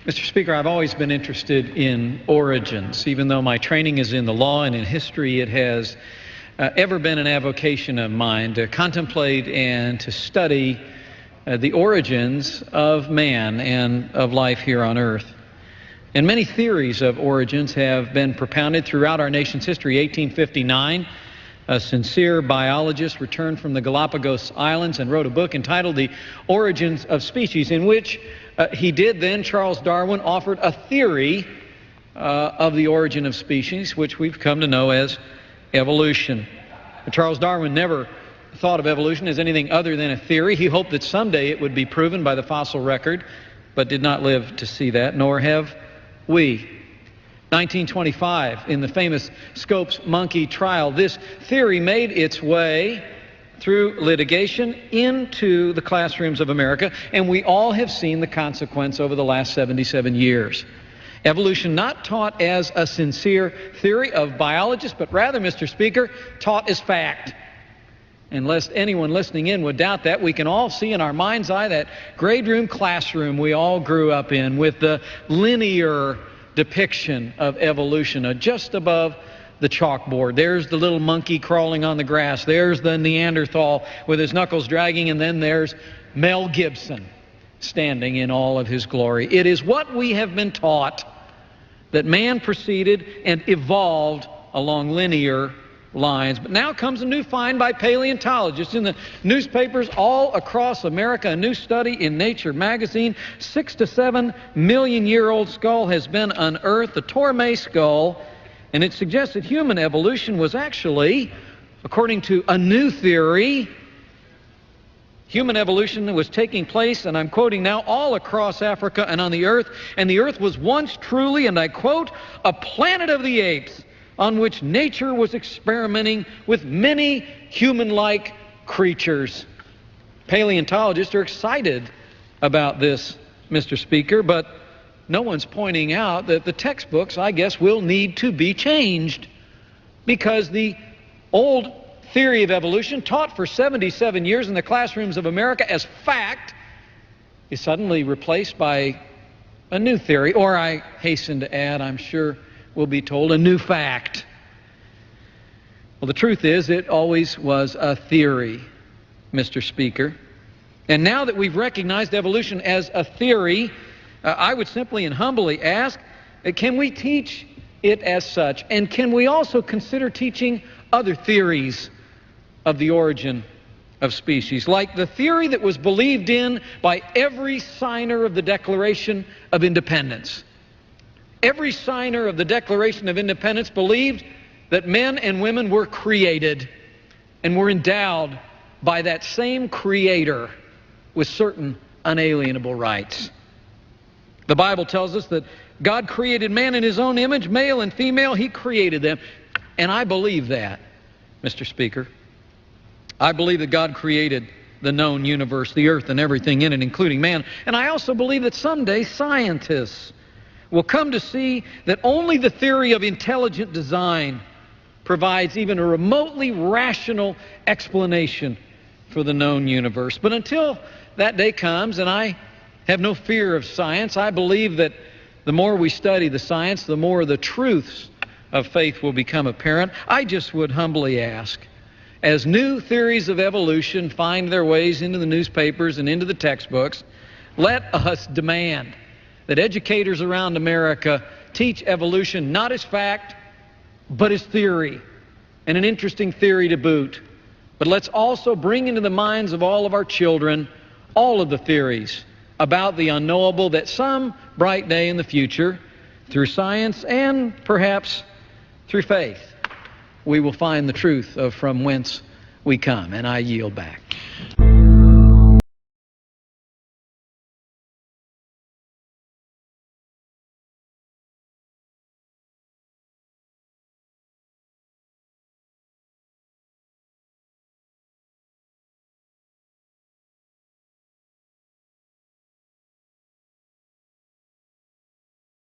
Mr. Speaker, I've always been interested in origins. Even though my training is in the law and in history, it has ever been an avocation of mine to contemplate and to study the origins of man and of life here on earth. And many theories of origins have been propounded throughout our nation's history. 1859, a sincere biologist returned from the Galapagos Islands and wrote a book entitled The Origins of Species, in which Charles Darwin offered a theory of the origin of species, which we've come to know as evolution. Charles Darwin never thought of evolution as anything other than a theory. He hoped that someday it would be proven by the fossil record, but did not live to see that, nor have we. 1925, in the famous Scopes monkey trial, this theory made its way through litigation into the classrooms of America, and we all have seen the consequence over the last 77 years. Evolution not taught as a sincere theory of biologists, but rather, Mr. Speaker, taught as fact. And lest anyone listening in would doubt that, we can all see in our mind's eye that grade room classroom we all grew up in with the linear depiction of evolution just above the chalkboard. There's the little monkey crawling on the grass. There's the Neanderthal with his knuckles dragging, and then there's Mel Gibson standing in all of his glory. It is what we have been taught, that man proceeded and evolved along linear lines. But now comes a new find by paleontologists in the newspapers all across America. A new study in Nature magazine. 6 to 7 million year old skull has been unearthed, the Torme skull. And it suggests that human evolution was actually, according to a new theory, human evolution was taking place, and I'm quoting now, all across Africa and on the earth. And the earth was once truly, and I quote, a planet of the apes on which nature was experimenting with many human-like creatures. Paleontologists are excited about this, Mr. Speaker, but no one's pointing out that the textbooks, I guess, will need to be changed, because the old theory of evolution, taught for 77 years in the classrooms of America as fact, is suddenly replaced by a new theory, or I hasten to add, I'm sure we'll be told, a new fact. Well, the truth is, it always was a theory, Mr. Speaker. And now that we've recognized evolution as a theory, I would simply and humbly ask, can we teach it as such? And can we also consider teaching other theories of the origin of species, like the theory that was believed in by every signer of the Declaration of Independence? Every signer of the Declaration of Independence believed that men and women were created and were endowed by that same Creator with certain unalienable rights. The Bible tells us that God created man in His own image, male and female, He created them. And I believe that, Mr. Speaker. I believe that God created the known universe, the earth and everything in it, including man. And I also believe that someday scientists will come to see that only the theory of intelligent design provides even a remotely rational explanation for the known universe. But until that day comes, and I have no fear of science, I believe that the more we study the science, the more the truths of faith will become apparent. I just would humbly ask, as new theories of evolution find their ways into the newspapers and into the textbooks, let us demand that educators around America teach evolution not as fact, but as theory, and an interesting theory to boot. But let's also bring into the minds of all of our children all of the theories about the unknowable, that some bright day in the future, through science and perhaps through faith, we will find the truth of from whence we come. And I yield back.